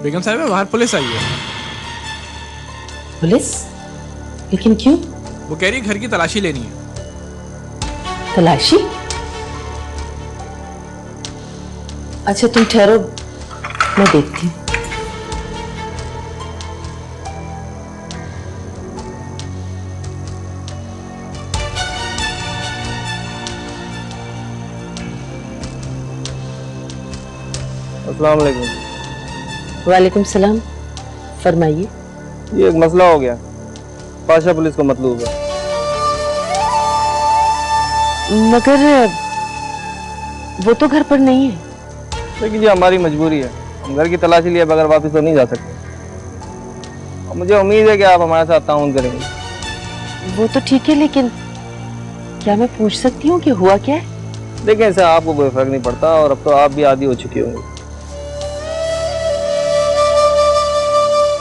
बेगम साहिबा बाहर पुलिस आई है। पुलिस? लेकिन क्यों? वो कह रही है घर की तलाशी लेनी है। तलाशी? अच्छा तुम ठहरो, मैं देखती हूँ। अस्सलाम वालेकुम। वालेकुम सलाम, फरमाइए। ये एक मसला हो गया, पाशा पुलिस को मतलूब है। मगर वो तो घर पर नहीं है। लेकिन ये हमारी मजबूरी है, हम घर की तलाशी लिए बगैर वापस तो नहीं जा सकते। और मुझे उम्मीद है कि आप हमारे साथ ताउन करेंगे। वो तो ठीक है, लेकिन क्या मैं पूछ सकती हूँ कि हुआ क्या है? देखें, इससे आपको कोई फर्क नहीं पड़ता और अब तो आप भी आदी हो चुकी होंगी।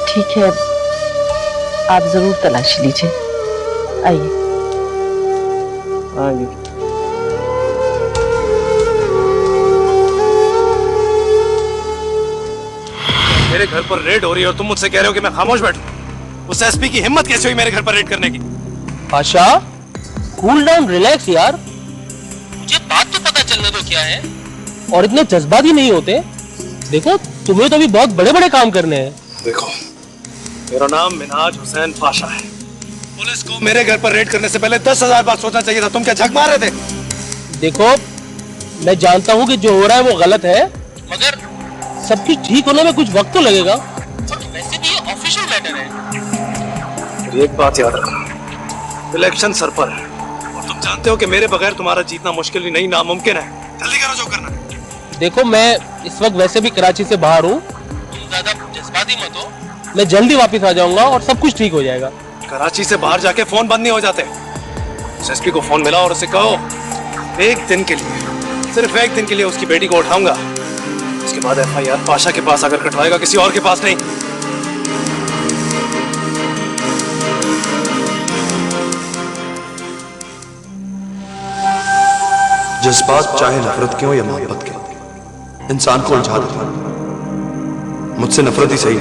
ठीक है, आप जरूर तलाशी लीजिए। आइए। हाँ जी। मेरे घर पर रेड हो रही है और तुम मुझसे कह रहे हो कि मैं खामोश बैठूं? उस एसपी की हिम्मत कैसे हुई मेरे घर पर रेड करने की? पाशा, कूल डाउन, रिलैक्स यार। मुझे बात तो पता चलने दो क्या है, और इतने जज्बाती नहीं होते। देखो, तुम्हें तो अभी बहुत बड़े बड़े काम करने हैं। देखो, मेरा नाम मिनहाज हुसैन पाशा है। पुलिस को मेरे घर पर रेड करने से पहले 10,000 बार सोचना चाहिए था। तुम क्या झक मार रहे थे? देखो, मैं जानता हूँ कि जो हो रहा है वो गलत है, मगर सब कुछ ठीक होने में कुछ वक्त तो लगेगा। और वैसे भी ये ऑफिशियल मैटर है। फिर एक बात याद रखना, इलेक्शन सर पर है और तुम जानते हो कि मेरे बगैर तुम्हारा जीतना मुश्किल ही नहीं, नामुमकिन है। जल्दी करो जो करना है। देखो, मैं इस वक्त वैसे भी कराची से बाहर हूँ, तुम ज्यादा जज्बाती मत हो। मैं जल्दी वापस आ जाऊंगा और सब कुछ ठीक हो जाएगा। कराची से बाहर जाके फोन बंद नहीं हो जाते। उस एसपी को फोन मिला और उसे कहो एक दिन के लिए, सिर्फ एक दिन के लिए उसकी बेटी को उठाऊंगा। उसके बाद एफआईआर पाशा के पास आकर कटवाएगा, किसी और के पास नहीं। जज्बात चाहे नफरत के हो या मोहब्बत के, इंसान को उलझा देते हैं। मुझसे नफरत ही सही,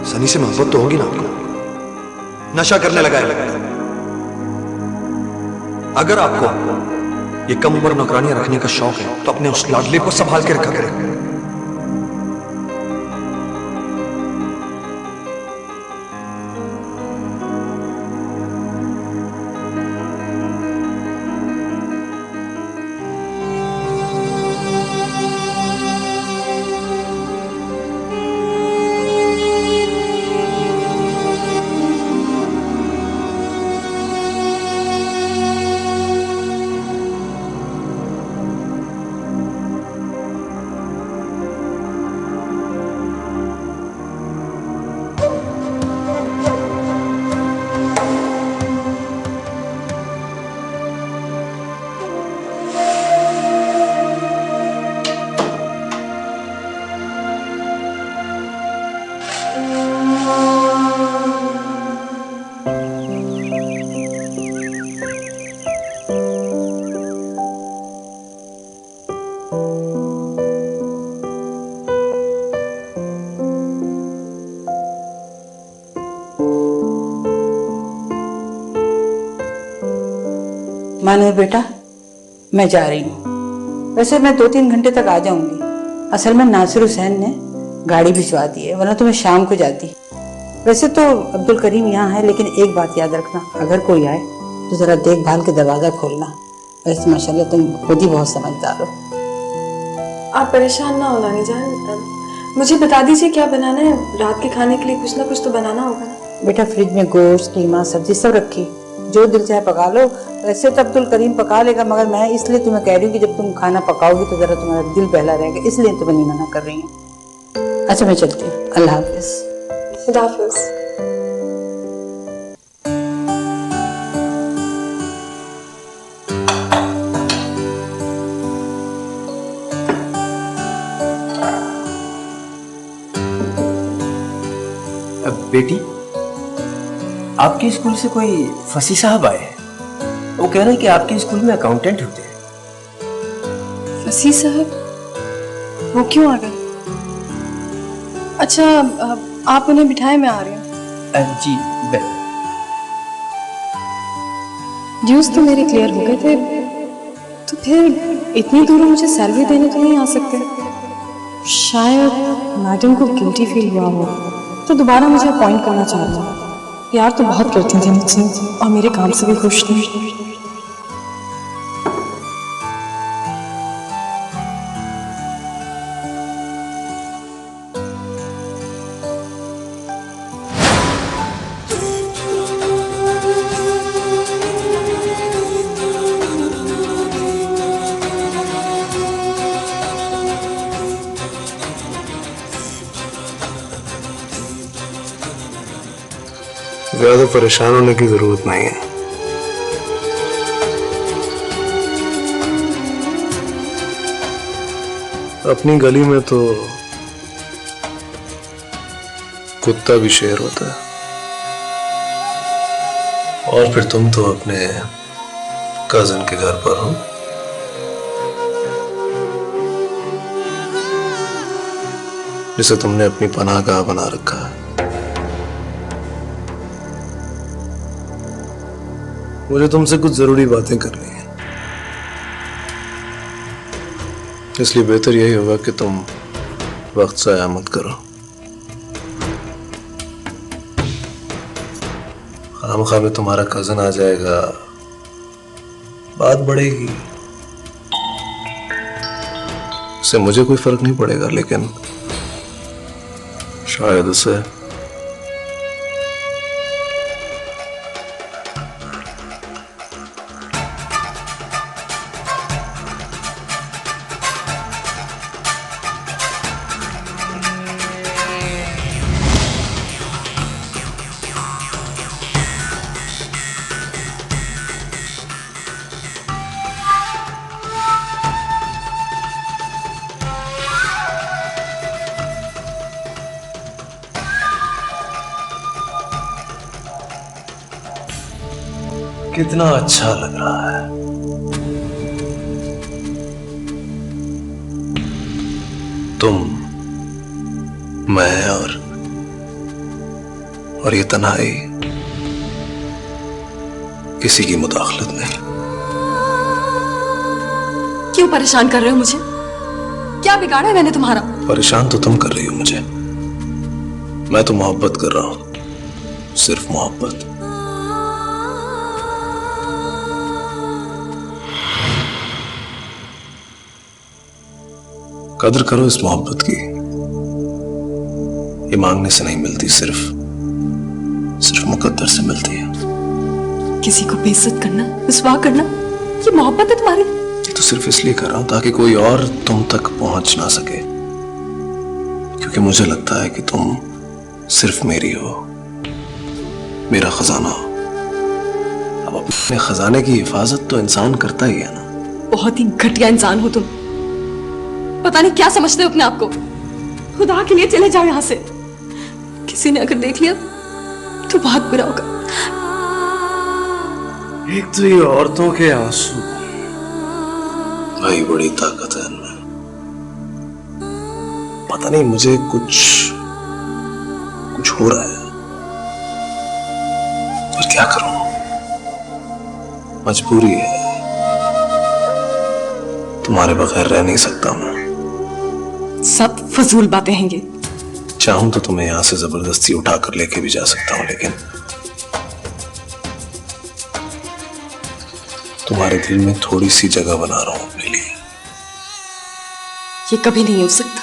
सनी से मोहब्बत तो होगी ना आपको। नशा करने लगा है। अगर आपको ये कम उम्र नौकरानियां रखने का शौक है तो अपने उस लाडले को संभाल के रखा करें। मानो बेटा, मैं जा रही हूँ। वैसे मैं 2-3 घंटे तक आ जाऊंगी। असल में नासिर हुसैन ने गाड़ी भिजवा दी है, वरना तो मैं शाम को जाती। वैसे तो अब्दुल करीम यहाँ है, लेकिन एक बात याद रखना, अगर कोई आए तो जरा देखभाल के दरवाजा खोलना। वैसे माशाल्लाह तुम खुद ही बहुत समझदार हो। आप परेशान ना हो नानी जान, मुझे बता दीजिए क्या बनाना है। रात के खाने के लिए कुछ ना कुछ तो बनाना होगा ना। बेटा फ्रिज में गोश्त, कीमा, सब्जी सब रखी, जो दिल चाहे पका लो। वैसे तो अब्दुल करीम पका लेगा, मगर मैं इसलिए तुम्हें कह रही हूँ कि जब तुम खाना पकाओगी तो जरा तुम्हारा दिल बहला रहेगा, इसलिए तुम्हें नहीं मना कर रही हूँ। अच्छा मैं चलती हूँ, अल्लाह हाफिज। खुदा हाफिज। बेटी, आपके स्कूल से कोई फसी साहब आए हैं। वो कह रहे हैं कि आपके स्कूल में अकाउंटेंट होते हैं। फसी साहब? वो क्यों आ गए? अच्छा आप उन्हें बिठाए, मैं आ रही हूँ। जी बेल। ड्यूज तो मेरे क्लियर हो गए थे, तो फिर इतनी दूर मुझे सैलरी देने तो नहीं आ सकते। शायद मैडम को गिल्टी फील हुआ हो तो दोबारा मुझे अपॉइंट करना चाह रहा हूँ। प्यार तो बहुत करती थी मुझसे और मेरे काम से भी खुश थी। ज्यादा परेशान होने की जरूरत नहीं है। अपनी गली में तो कुत्ता भी शेर होता है, और फिर तुम तो अपने कजिन के घर पर हो, जिसे तुमने अपनी पनाहगाह बना रखा है। मुझे तुमसे कुछ जरूरी बातें करनी है, इसलिए बेहतर यही होगा कि तुम वक्त ज़ाया मत करो। खामखा में तुम्हारा कजन आ जाएगा, बात बढ़ेगी। इससे मुझे कोई फर्क नहीं पड़ेगा, लेकिन शायद उसे। कितना अच्छा लग रहा है। तुम, मैं और ये तन्हाई, किसी की मुदाखलत नहीं। क्यों परेशान कर रहे हो मुझे? क्या बिगाड़ा है मैंने तुम्हारा? परेशान तो तुम कर रही हो मुझे, मैं तो मोहब्बत कर रहा हूं, सिर्फ मोहब्बत। कदर करो इस मोहब्बत की, ये मांगने से नहीं मिलती, सिर्फ मुकद्दर से मिलती है। किसी को बेइज्जत करना, रुसवा करना, ये मोहब्बत है तुम्हारी? ये तो सिर्फ इसलिए कर रहा हूं ताकि कोई और तुम तक पहुंच ना सके, क्योंकि मुझे लगता है कि तुम सिर्फ मेरी हो, मेरा खजाना हो। अब अपने खजाने की हिफाजत तो इंसान करता ही है ना। बहुत ही घटिया इंसान हो तुम। पता नहीं क्या समझते हो अपने आप को। खुदा के लिए चले जाओ यहाँ से। किसी ने अगर देख लिया तो बहुत बुरा होगा। एक तो ये औरतों के आंसू, भाई बड़ी ताकत है इनमें। पता नहीं मुझे कुछ हो रहा है, पर क्या करूं, मजबूरी है। तुम्हारे बगैर रह नहीं सकता मैं। सब फजूल बातें हैं ये। चाहूं तो तुम्हें यहां से जबरदस्ती उठाकर लेके भी जा सकता हूं, लेकिन तुम्हारे दिल में थोड़ी सी जगह बना रहा हूं अपने लिए। ये कभी नहीं हो सकता,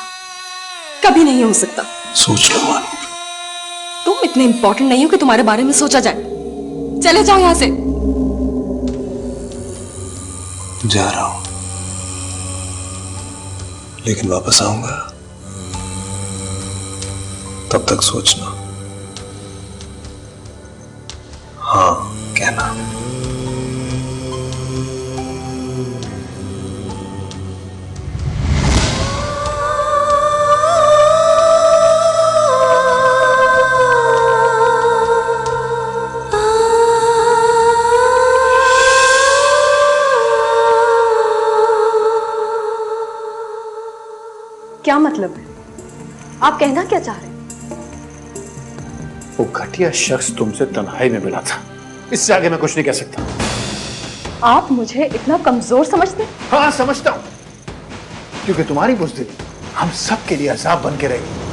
कभी नहीं हो सकता। सोच लो मान, तुम इतने इंपॉर्टेंट नहीं हो कि तुम्हारे बारे में सोचा जाए। चले जाओ यहां से। जा रहा हूं, लेकिन वापस आऊंगा। तब तक सोचना, हाँ कहना। क्या मतलब है? आप कहना क्या चाह रहे हैं? वो घटिया शख्स तुमसे तन्हाई में मिला था, इससे आगे मैं कुछ नहीं कह सकता। आप मुझे इतना कमजोर समझते हैं? हाँ समझता हूं, क्योंकि तुम्हारी बुज़दिली हम सब के लिए अज़ाब बन के रहेगी।